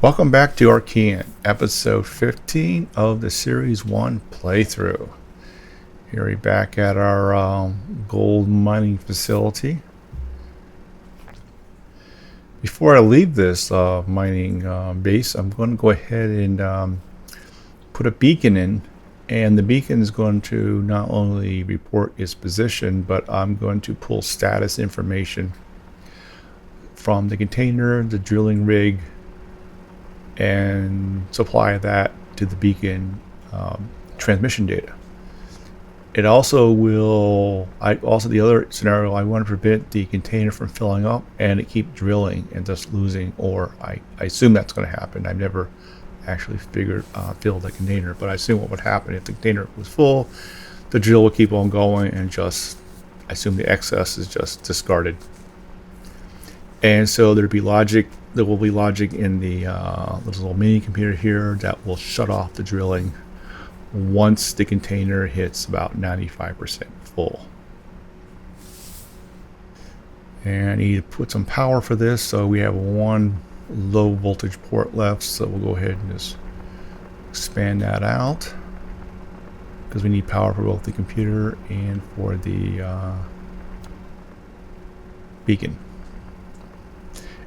Welcome back to Archean, episode 15 of the Series 1 playthrough. Here we're back at our gold mining facility. Before I leave this mining base, I'm going to go ahead and put a beacon in. And the beacon is going to not only report its position, but I'm going to pull status information from the container, the drilling rig, and supply that to the beacon transmission data. It also will, the other scenario, I want to prevent the container from filling up and it keep drilling and just losing ore. I assume that's going to happen. I've never actually filled the container, but I assume what would happen if the container was full, the drill will keep on going and just, I assume the excess is just discarded. And so there will be logic in the little mini computer here that will shut off the drilling once the container hits about 95% full. And I need to put some power for this, so we have one low voltage port left, so we'll go ahead and just expand that out because we need power for both the computer and for the beacon.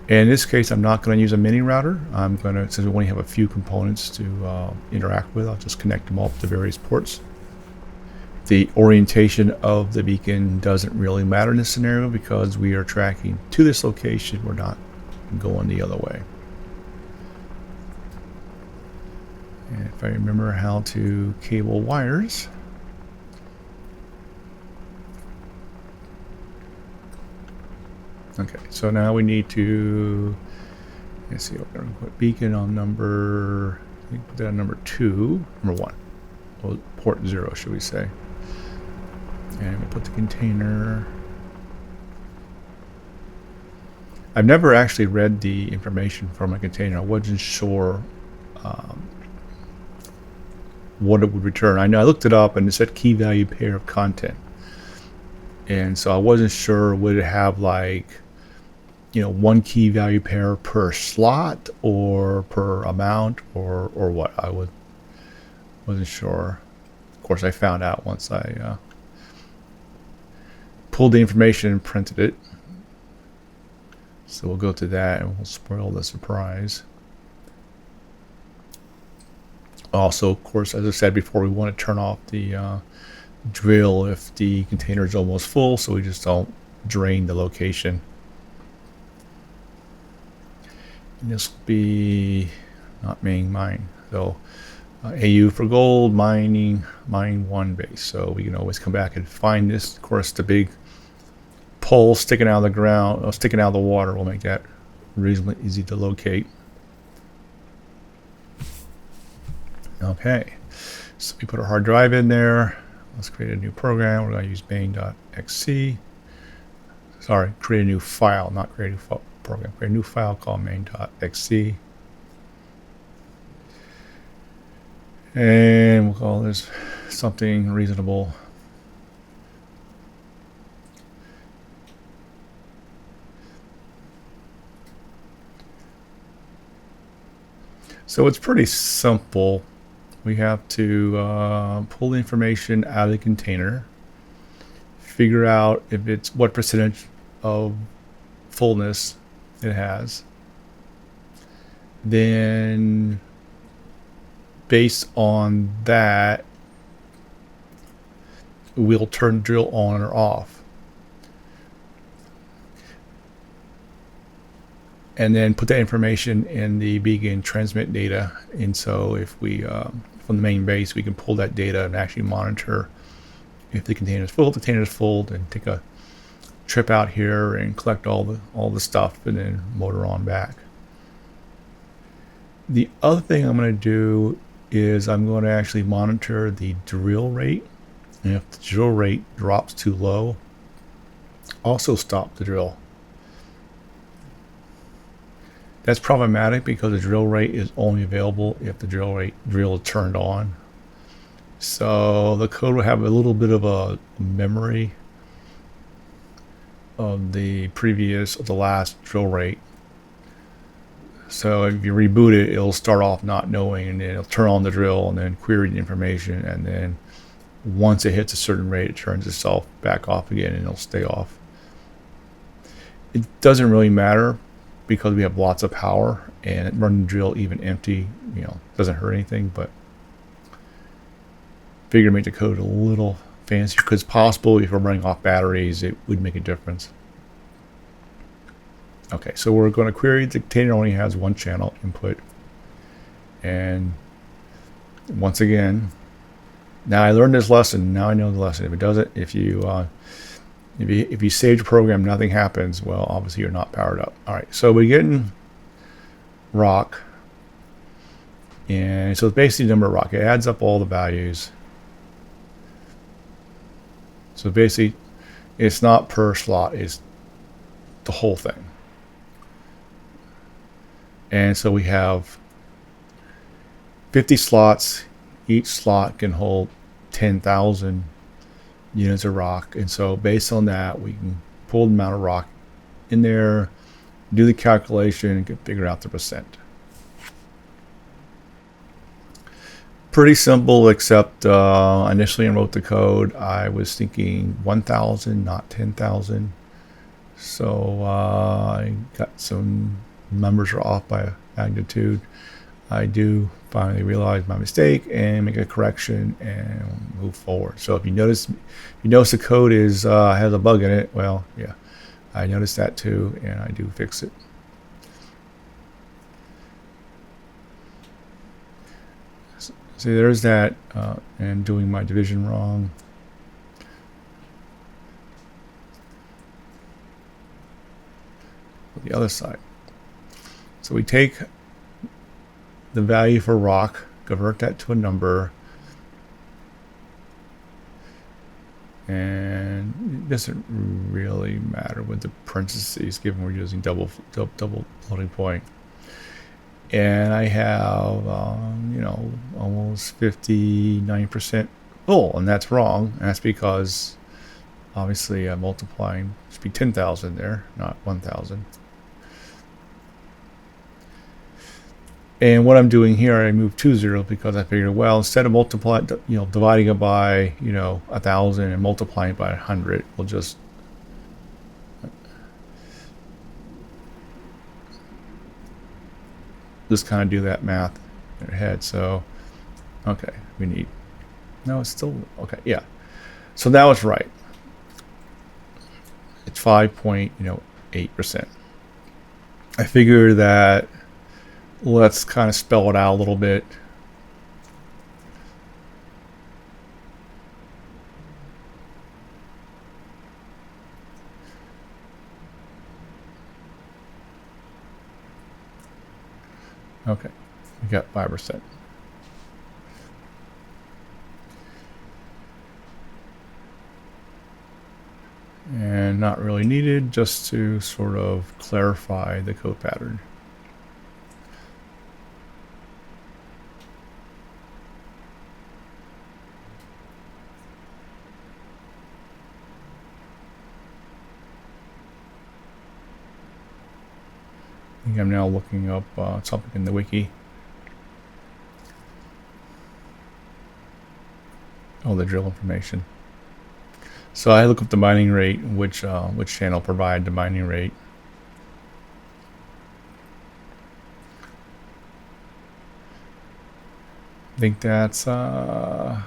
In this case, I'm not going to use a mini router. I'm going to, since we only have a few components to interact with, I'll just connect them all to various ports. The orientation of the beacon doesn't really matter in this scenario because we are tracking to this location. We're not going the other way. And if I remember how to cable wires, okay, so now we need to, let's see, we're going to put beacon on number, I think put that on number 2, number 1, well, port 0, should we say. And we'll put the container. I've never actually read the information from a container. I wasn't sure what it would return. I know I looked it up and it said key value pair of content. And so I wasn't sure, would it have like, you know, one key value pair per slot or per amount or what? I wasn't sure. Of course, I found out once I pulled the information and printed it. So we'll go to that and we'll spoil the surprise. Also, of course, as I said before, we want to turn off the drill if the container is almost full, so we just don't drain the location. And this will be not main mine, so AU for gold, mine 1 base. So we can always come back and find this. Of course, the big pole sticking out of the ground, or sticking out of the water, will make that reasonably easy to locate. Okay, so we put our hard drive in there. Let's create a new program. We're going to use main.xc. Sorry, create a new file, not create a new program. Create a new file called main.xc. And we'll call this something reasonable. So it's pretty simple. We have to pull the information out of the container, figure out if it's what percentage of fullness it has. Then based on that, we'll turn drill on or off. And then put that information in the beacon transmit data. And so if we, from the main base, we can pull that data and actually monitor if the container is full. If the container is full, then take a trip out here and collect all the stuff and then motor on back. The other thing I'm going to do is I'm going to actually monitor the drill rate. And if the drill rate drops too low, also stop the drill. That's problematic because the drill rate is only available if the drill is turned on. So the code will have a little bit of a memory of the last drill rate. So if you reboot it, it'll start off not knowing, and then it'll turn on the drill and then query the information, and then once it hits a certain rate, it turns itself back off again, and it'll stay off. It doesn't really matter because we have lots of power, and running the drill even empty, doesn't hurt anything. But figure to make the code a little fancier, because it's possible if we're running off batteries, it would make a difference. Okay, so we're going to query the container only has one channel input, and once again, now I learned this lesson. Now I know the lesson. If it doesn't, if you save your program, nothing happens. Well, obviously you're not powered up. All right, so we get in rock, and so it's basically the number of rock. It adds up all the values. So basically, it's not per slot; it's the whole thing. And so we have 50 slots. Each slot can hold 10,000 units of rock. And so based on that, we can pull the amount of rock in there, do the calculation, and can figure out the percent. Pretty simple, except initially I wrote the code, I was thinking 1,000, not 10,000. So I got some numbers are off by a magnitude. I do finally realize my mistake and make a correction and move forward. So if you notice the code is has a bug in it, well, yeah, I noticed that too, and I do fix it. See, there's that, and doing my division wrong. The other side. So we take the value for rock, convert that to a number, and it doesn't really matter with the parentheses given we're using double floating point. And I have almost 59% full, and that's wrong. And that's because obviously I'm multiplying, should be 10,000 there, not 1,000. And what I'm doing here, I moved 2 zeros because I figured, well, instead of dividing it by 1,000 and multiplying it by 100, we'll just kind of do that math in our head. So, okay, it's still okay, yeah. So that was right. It's 5.8%. I figure that. Let's kind of spell it out a little bit. Okay, we got 5%. And not really needed, just to sort of clarify the code pattern. I think I'm now looking up something in the wiki. Oh, the drill information. So I look up the mining rate, which channel provide the mining rate. I think that's so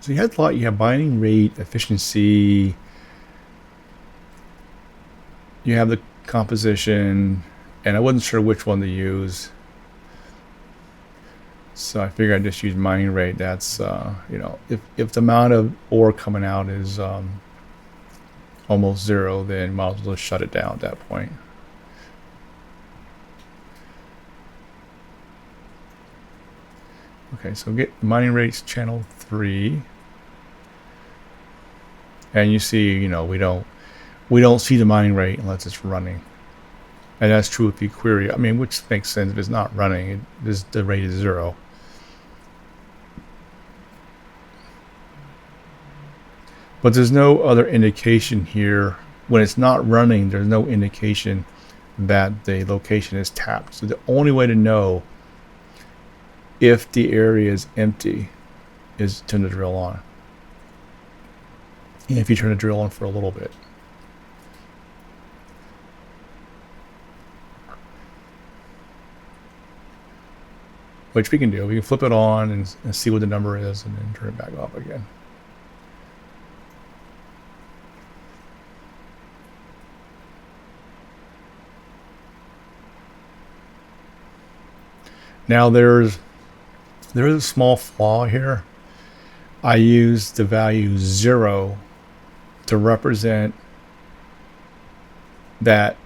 you had a lot. You have mining rate, efficiency. You have the composition. And I wasn't sure which one to use, so I figured I'd just use mining rate. That's if the amount of ore coming out is almost zero, then might as well just shut it down at that point. Okay, so get the mining rates channel 3, and you see, we don't see the mining rate unless it's running. And that's true if you query, which makes sense. If it's not running, the rate is 0. But there's no other indication here. When it's not running, there's no indication that the location is tapped. So the only way to know if the area is empty is turn the drill on. And if you turn the drill on for a little bit. Which we can do. We can flip it on and see what the number is and then turn it back off again. Now there is a small flaw here. I use the value 0 to represent that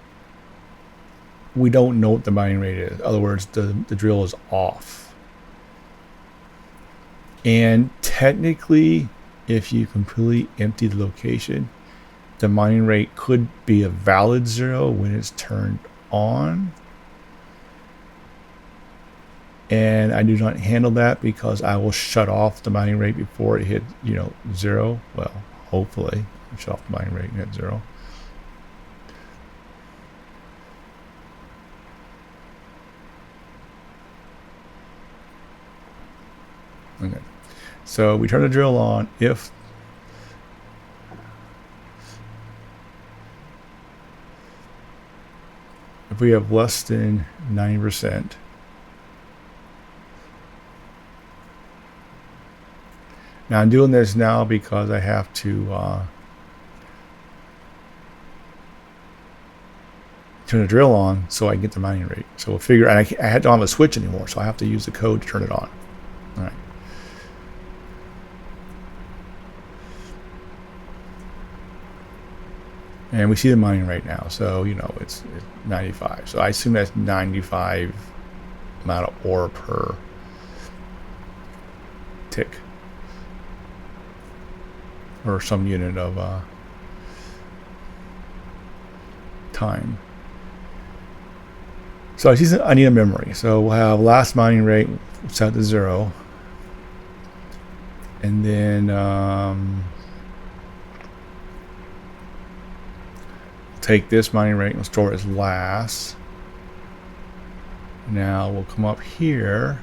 we don't know what the mining rate is. In other words, the drill is off. And technically, if you completely empty the location, the mining rate could be a valid 0 when it's turned on. And I do not handle that because I will shut off the mining rate before it hit 0. Well, hopefully I'll shut off the mining rate and hit 0. Okay, so we turn the drill on if we have less than 90%. Now I'm doing this now because I have to turn the drill on so I can get the mining rate. So we'll figure, and I don't have a switch anymore, so I have to use the code to turn it on. All right. And we see the mining rate now, so it's 95. So I assume that's 95 amount of ore per tick. Or some unit of time. So I need a memory. So we'll have last mining rate set to 0, and then take this mining rate and store it as last. Now we'll come up here.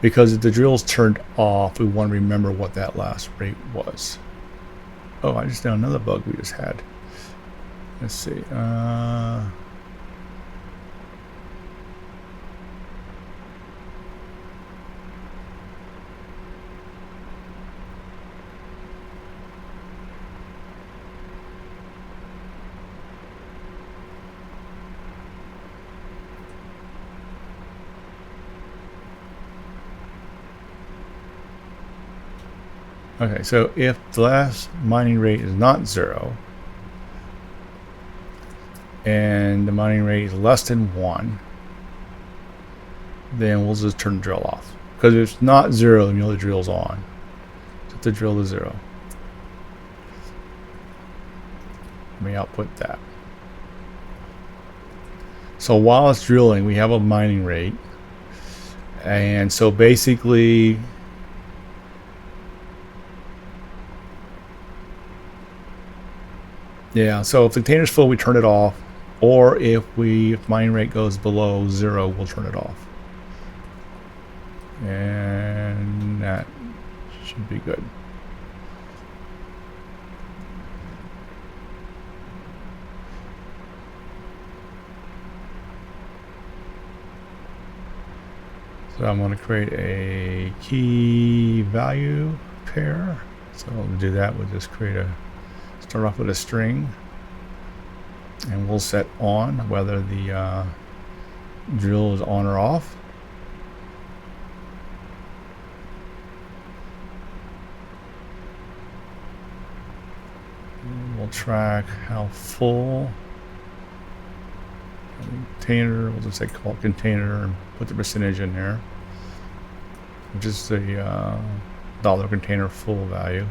Because if the drill's turned off, we want to remember what that last rate was. Oh, I just found another bug we just had. Let's see. Okay, so if the last mining rate is not 0 and the mining rate is less than 1, then we'll just turn the drill off. Because if it's not 0, then the drill's on. Set the drill to 0. Let me output that. So while it's drilling, we have a mining rate. And so basically, yeah, so if the container's full, we turn it off, or if mining rate goes below 0, we'll turn it off. And that should be good. So I'm going to create a key value pair. So to do that, we'll just start off with a string, and we'll set on whether the drill is on or off. And we'll track how full container. We'll just say call it container and put the percentage in there, which is the dollar container full value.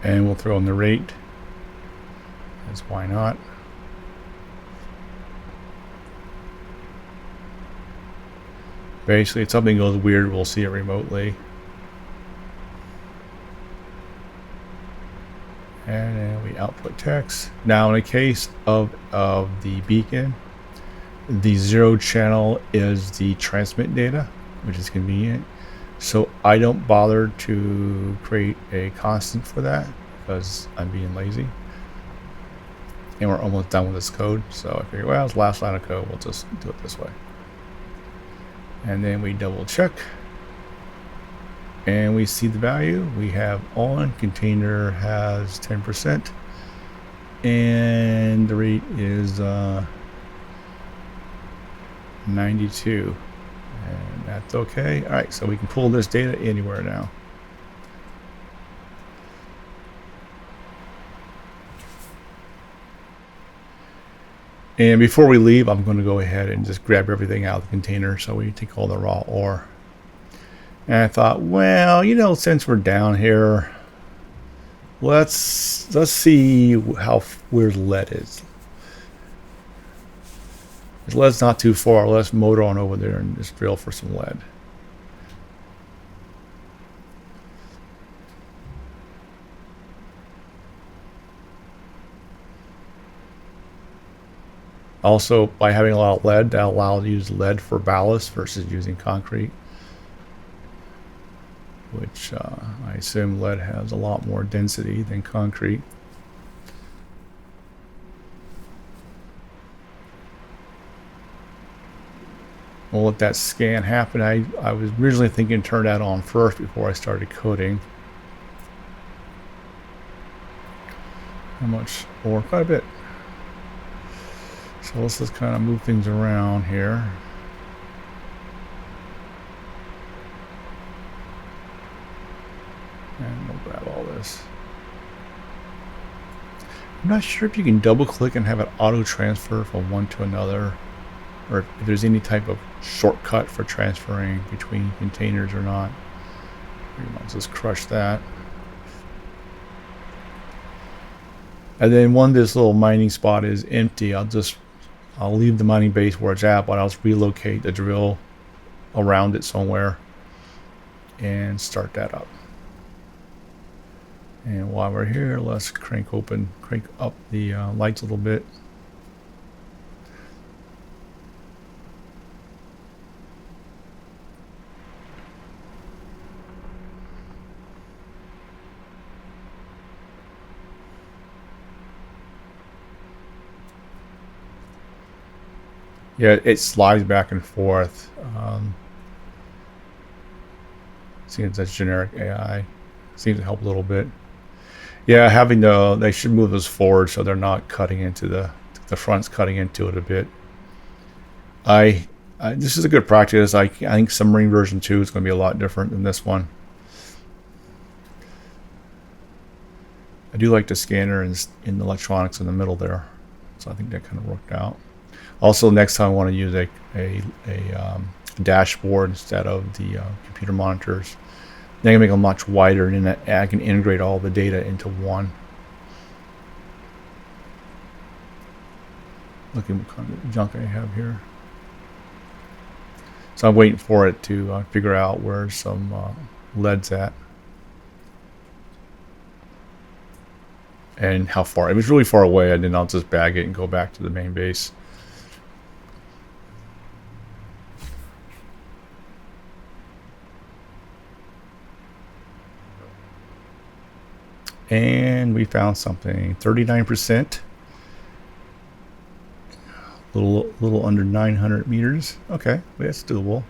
And we'll throw in the rate, as why not. Basically, if something goes weird, we'll see it remotely. And then we output text. Now, in the case of the beacon, the 0 channel is the transmit data, which is convenient. So I don't bother to create a constant for that because I'm being lazy. And we're almost done with this code. So I figure, well, it's the last line of code. We'll just do it this way. And then we double check. And we see the value. We have on container has 10%. And the rate is 92. And that's okay. All right, so we can pull this data anywhere now. And before we leave, I'm going to go ahead and just grab everything out of the container so we take all the raw ore. And I thought, well, you know, since we're down here, let's see where lead is. If lead's not too far, let's motor on over there and just drill for some lead. Also, by having a lot of lead, that allows you to use lead for ballast versus using concrete. Which I assume lead has a lot more density than concrete. We'll let that scan happen. I was originally thinking turn that on first before I started coding. How much? Or quite a bit. So let's just kind of move things around here. And we'll grab all this. I'm not sure if you can double click and have it auto transfer from one to another, or if there's any type of shortcut for transferring between containers or not. Let's just crush that. And then when this little mining spot is empty, I'll leave the mining base where it's at, but I'll just relocate the drill around it somewhere and start that up. And while we're here, let's crank up the lights a little bit. Yeah, it slides back and forth. Seems that's generic AI. Seems to help a little bit. Yeah, they should move those forward so they're not cutting into the front's cutting into it a bit. This is a good practice. I think Submarine version 2 is going to be a lot different than this one. I do like the scanner in the electronics in the middle there, so I think that kind of worked out. Also, next time I want to use a dashboard instead of the computer monitors. Then I can make them much wider, and then I can integrate all the data into one. Look at what kind of junk I have here. So I'm waiting for it to figure out where some lead's at. And how far. If it's really far away, and then I'll just bag it and go back to the main base. And we found something, 39%, little under 900 meters. Okay, that's doable.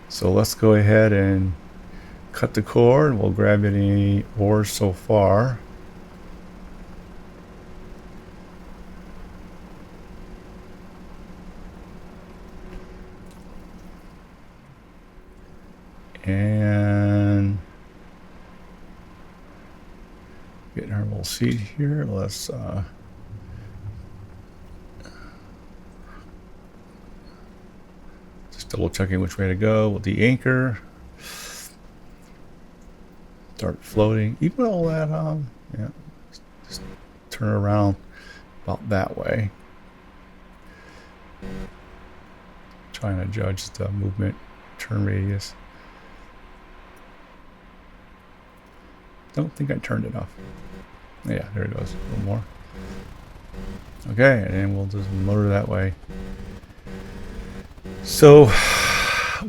So let's go ahead and cut the cord. We'll grab any ores so far. And getting our little seat here. Let's just double checking which way to go with the anchor. Start floating. You put all that on. Yeah. Just turn around about that way. trying to judge the movement turn radius. Don't think I turned enough. Yeah, there it goes. A little more. Okay, and then we'll just motor that way. So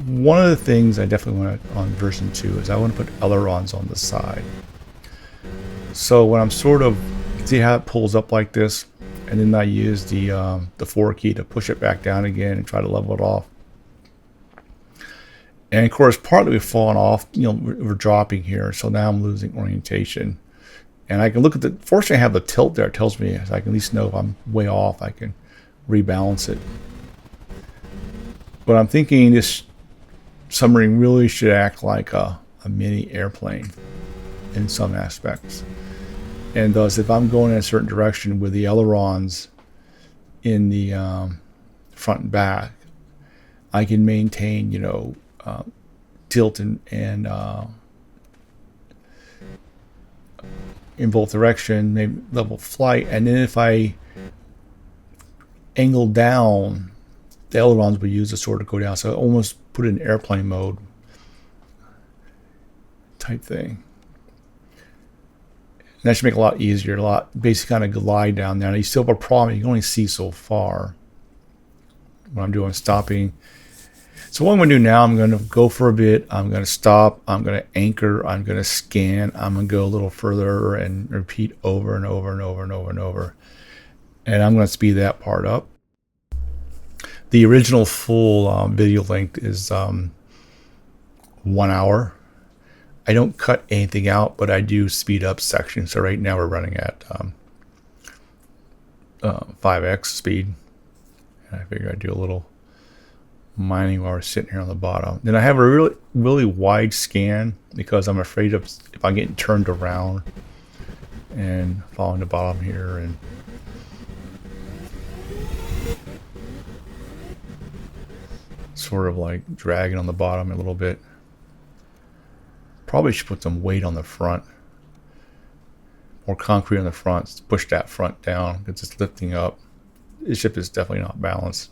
one of the things I definitely want to on version 2 is I want to put ailerons on the side. So when I'm sort of, see how it pulls up like this, and then I use the 4 key to push it back down again and try to level it off. And of course, partly we've fallen off, we're dropping here, so now I'm losing orientation. And I can look at the, fortunately I have the tilt there, it tells me, so I can at least know if I'm way off, I can rebalance it. But I'm thinking this submarine really should act like a mini airplane in some aspects. And thus, if I'm going in a certain direction with the ailerons in the front and back, I can maintain, tilt and in both direction, maybe level flight. And then if I angle down, the ailerons will use to sort of go down. So I almost put it in airplane mode type thing. And that should make it a lot easier, basically kind of glide down there. Now you still have a problem, you can only see so far when I'm doing stopping. So what I'm going to do now, I'm going to go for a bit, I'm going to stop, I'm going to anchor, I'm going to scan, I'm going to go a little further and repeat over and over and over and over and over. And I'm going to speed that part up. The original full video length is 1 hour. I don't cut anything out, but I do speed up sections. So right now we're running at 5x speed. And I figure I'd do a little mining while we're sitting here on the bottom. Then I have a really, really wide scan because I'm afraid of if I'm getting turned around and following the bottom here and sort of like dragging on the bottom a little bit. Probably should put some weight on the front, more concrete on the front, push that front down because it's lifting up. This ship is definitely not balanced.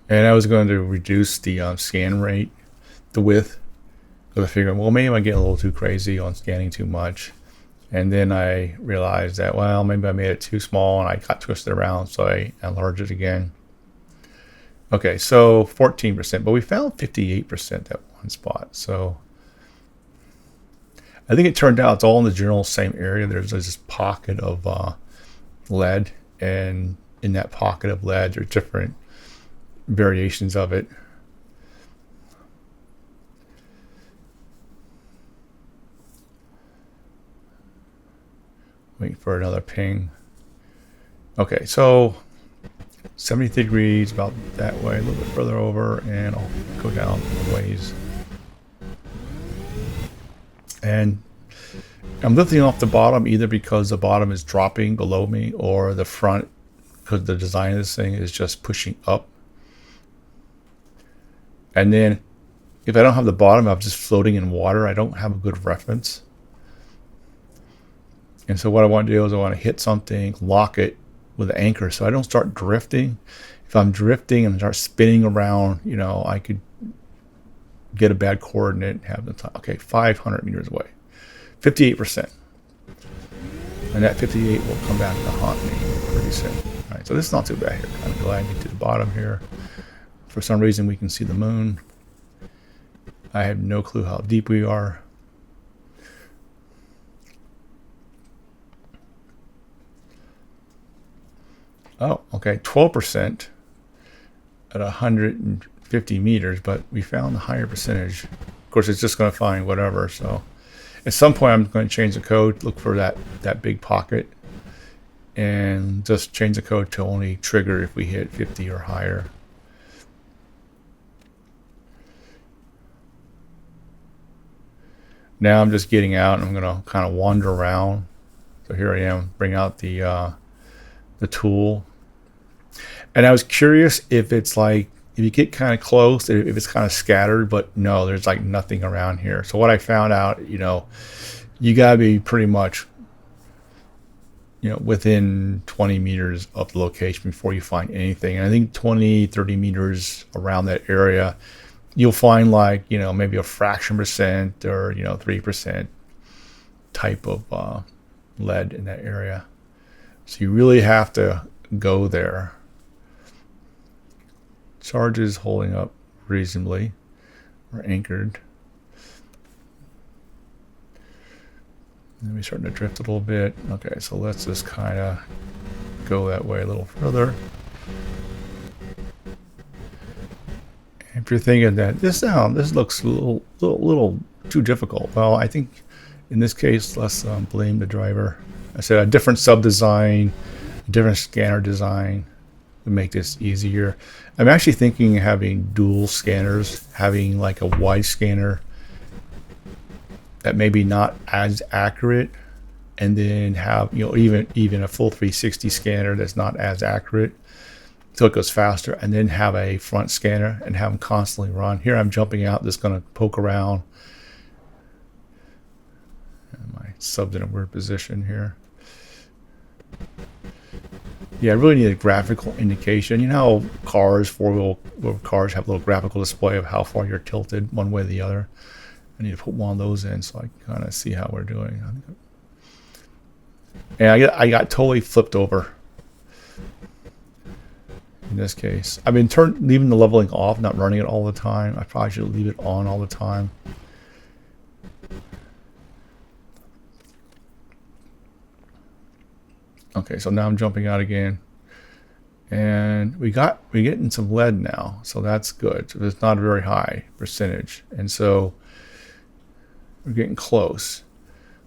And I was going to reduce the scan rate, the width, because I figured, well, maybe I get a little too crazy on scanning too much. And then I realized that, well, maybe I made it too small and I got twisted around, so I enlarged it again. Okay, so 14%, but we found 58% at one spot. So I think it turned out it's all in the general same area. There's this pocket of lead, and in that pocket of lead, there's different variations of it. Waiting for another ping. Okay, so 70 degrees, about that way, a little bit further over, and I'll go down a ways. And I'm lifting off the bottom either because the bottom is dropping below me, or the front, because the design of this thing is just pushing up. And then if I don't have the bottom, I'm just floating in water. I don't have a good reference. And so what I want to do is I want to hit something, lock it with an anchor so I don't start drifting. If I'm drifting and start spinning around, I could get a bad coordinate and have the time. Okay, 500 meters away, 58%. And that 58 will come back to haunt me pretty soon. All right, so this is not too bad here. Kind of gliding to the bottom here. For some reason, we can see the moon. I have no clue how deep we are. Oh, okay, 12% at 150 meters, but we found the higher percentage. Of course, it's just going to find whatever. So at some point, I'm going to change the code, look for that big pocket, and just change the code to only trigger if we hit 50 or higher. Now I'm just getting out, and I'm going to kind of wander around. So here I am, bring out the tool. And I was curious if it's like, if you get kind of close, if it's kind of scattered, but no, there's like nothing around here. So what I found out, you got to be pretty much within 20 meters of the location before you find anything. And I think 20, 30 meters around that area, you'll find like, maybe a fraction percent or, 3% type of lead in that area. So you really have to go there. Charge is holding up reasonably. We're anchored. Then we're starting to drift a little bit. Okay, so let's just kind of go that way a little further. If you're thinking that this looks a little too difficult, well, I think in this case, let's blame the driver. I said a different sub design, a different scanner design would make this easier. I'm actually thinking of having dual scanners, having like a wide scanner that maybe not as accurate, and then have even a full 360 scanner that's not as accurate, so it goes faster, and then have a front scanner and have them constantly run. Here I'm jumping out, just going to poke around. And my sub's in a weird position here. Yeah, I really need a graphical indication. You know how cars, four-wheel cars have a little graphical display of how far you're tilted one way or the other? I need to put one of those in so I can kind of see how we're doing. And I got totally flipped over in this case. I've been leaving the leveling off, not running it all the time. I probably should leave it on all the time. Okay, so now I'm jumping out again. And we're getting some lead now, so that's good. So it's not a very high percentage. And so we're getting close.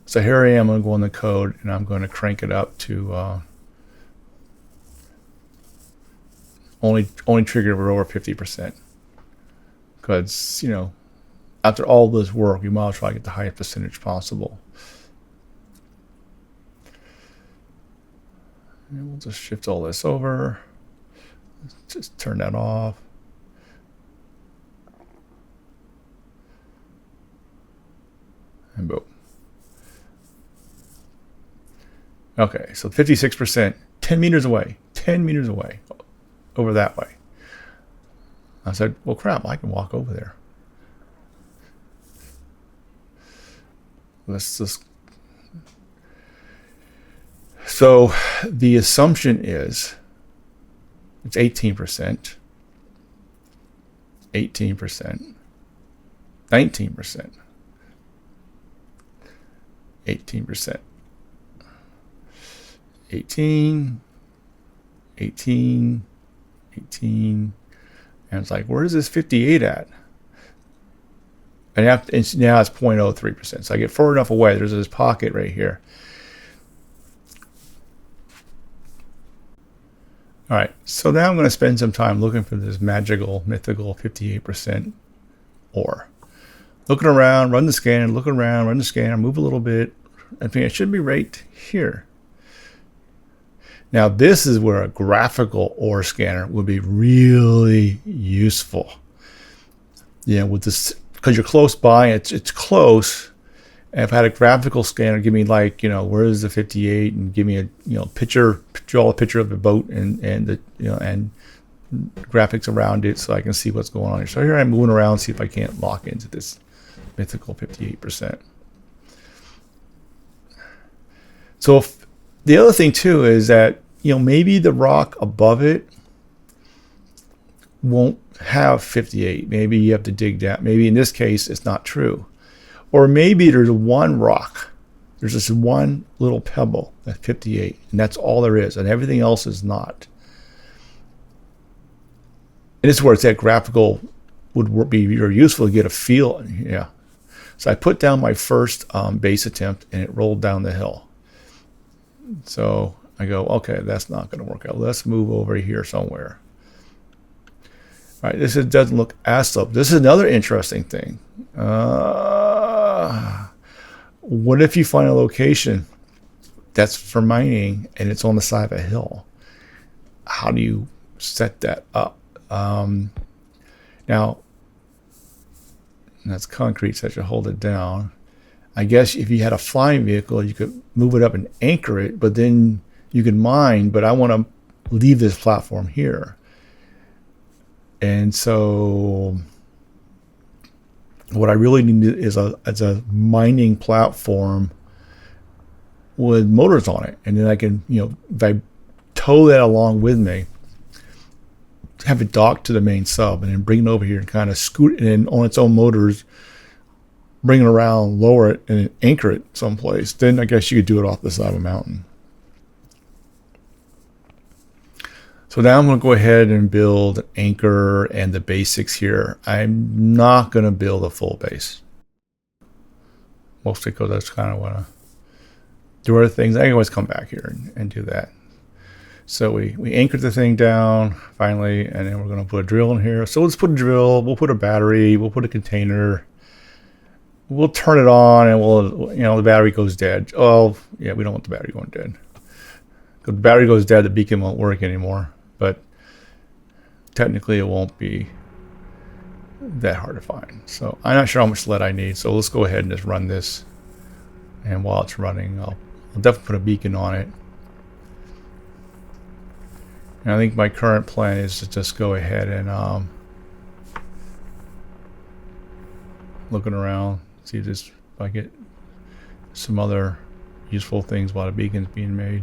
So here I am, I'm going to go in the code and I'm going to crank it up to only trigger we're over 50%. Because, after all this work, we might try to get the highest percentage possible. And we'll just shift all this over. Just turn that off. And boom. Okay, so 56%, 10 meters away, 10 meters away, over that way. I said, well, crap, I can walk over there. Let's just... So the assumption is it's 18%, 18%, 19%, 18%, 18, 18, 18, and it's like, where is this 58 at? And now it's 0.03%. So I get far enough away. There's this pocket right here. All right, so now I'm going to spend some time looking for this magical, mythical 58% ore. Looking around, run the scanner, looking around, run the scanner, move a little bit. I think it should be right here. Now this is where a graphical ore scanner would be really useful. With this, because you're close by, it's close. And if I had a graphical scanner, give me like, where is the 58, and give me a, picture, draw a picture of the boat and the, and graphics around it so I can see what's going on here. So here I'm moving around, see if I can't lock into this mythical 58%. So the other thing too is that, maybe the rock above it won't have 58. Maybe you have to dig down. Maybe in this case, it's not true. Or maybe there's one rock. There's just one little pebble at 58, and that's all there is, and everything else is not. And this is where it's that graphical would be very useful to get a feel. Yeah. So I put down my first base attempt, and it rolled down the hill. So I go, okay, that's not going to work out. Let's move over here somewhere. All right, this doesn't look as slope. This is another interesting thing. What if you find a location that's for mining and it's on the side of a hill? How do you set that up? Now, that's concrete, so I should hold it down. I guess if you had a flying vehicle, you could move it up and anchor it, but then you can mine, but I want to leave this platform here. And so what I really need is a mining platform with motors on it. And then I can, if I tow that along with me, have it docked to the main sub and then bring it over here and kind of scoot it in on its own motors, bring it around, lower it, and anchor it someplace. Then I guess you could do it off the side of a mountain. So now I'm going to go ahead and build anchor and the basics here. I'm not going to build a full base. Mostly because I just kind of want to do other things. I can always come back here and do that. So we anchored the thing down finally, and then we're going to put a drill in here. So let's put a drill, we'll put a battery, we'll put a container. We'll turn it on and the battery goes dead. Oh, yeah, we don't want the battery going dead. If the battery goes dead, the beacon won't work anymore. But technically it won't be that hard to find. So I'm not sure how much lead I need. So let's go ahead and just run this. And while it's running, I'll definitely put a beacon on it. And I think my current plan is to just go ahead and looking around, see if I get some other useful things while the beacon's being made.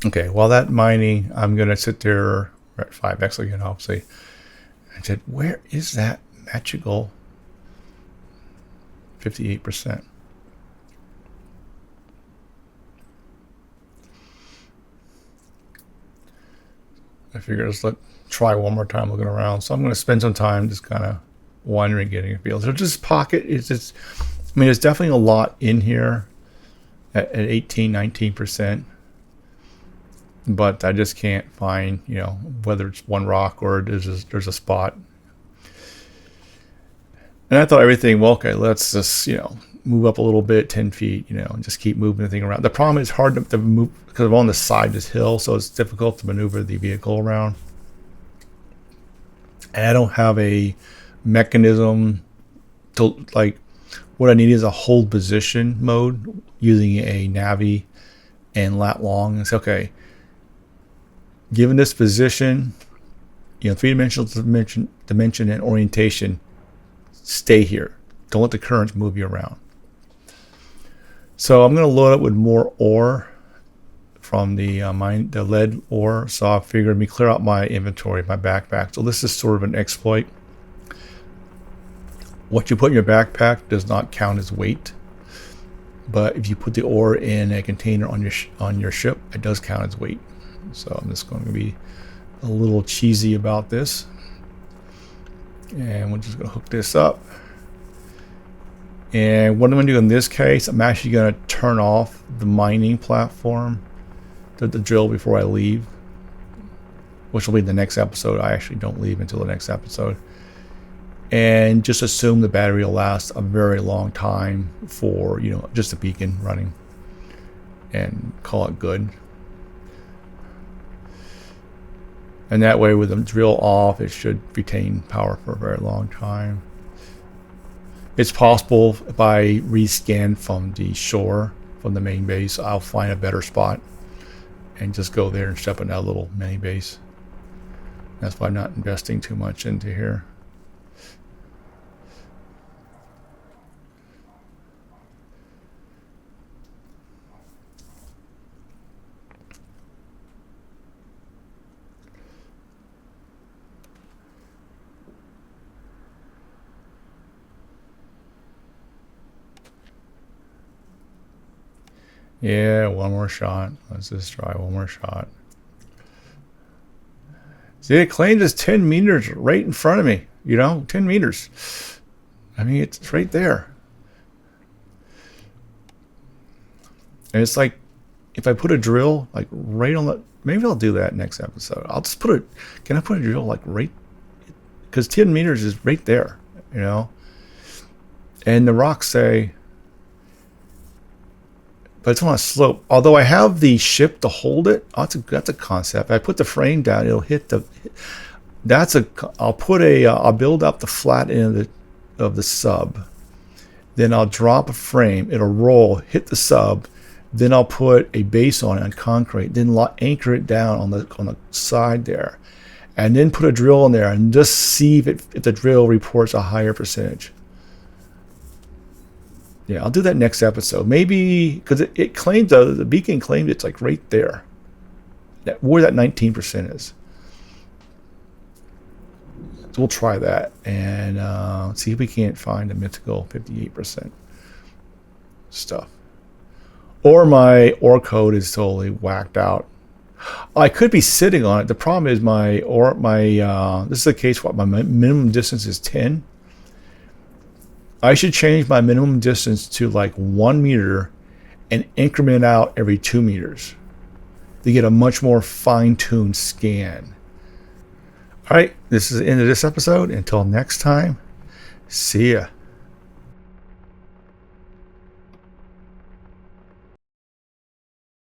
Okay, while that mining, I'm gonna sit there. We're at 5x again, obviously. I said, where is that magical 58%? I figured let's try one more time looking around. So I'm going to spend some time just kind of wandering, getting a feel. So just pocket is just, there's definitely a lot in here at 18, 19%. But I just can't find, whether it's one rock or there's a spot. And I thought everything, well, okay, let's just, move up a little bit, 10 feet, and just keep moving the thing around. The problem is hard to move because I'm on the side of this hill, so it's difficult to maneuver the vehicle around. And I don't have a mechanism to, what I need is a hold position mode using a Navi and lat long. And say, okay, given this position, three-dimensional dimension and orientation, stay here. Don't let the currents move you around. So I'm going to load up with more ore from the lead ore. So I figured let me clear out my inventory, my backpack. So this is sort of an exploit. What you put in your backpack does not count as weight, but if you put the ore in a container on your ship, it does count as weight. So I'm just going to be a little cheesy about this, and we're just going to hook this up. And what I'm going to do in this case, I'm actually going to turn off the mining platform, the drill, before I leave, which will be the next episode. I actually don't leave until the next episode. And just assume the battery will last a very long time for, just a beacon running, and call it good. And that way, with the drill off, it should retain power for a very long time. It's possible if I rescan from the shore, from the main base, I'll find a better spot and just go there and step in that little mini base. That's why I'm not investing too much into here. Yeah, one more shot. Let's just try one more shot. See, it claims it's 10 meters right in front of me. 10 meters. I mean, it's right there. And it's like, if I put a drill, right on the, maybe I'll do that next episode. I'll just can I put a drill right, because 10 meters is right there, And the rocks say, but it's on a slope. Although I have the ship to hold it, that's a concept. I put the frame down, it'll hit the. I'll build up the flat end of the sub. Then I'll drop a frame. It'll roll, hit the sub, Then I'll put a base on it on concrete, then anchor it down on the side there, and then put a drill in there and just see if the drill reports a higher percentage. Yeah, I'll do that next episode. Maybe because it claims the beacon claimed it's like right there, where that 19% is. So we'll try that and see if we can't find the mythical 58% stuff. Or my OR code is totally whacked out. I could be sitting on it. The problem is this is the case what my minimum distance is 10. I should change my minimum distance to like 1 meter and increment out every 2 meters to get a much more fine-tuned scan. All right, this is the end of this episode. Until next time, see ya.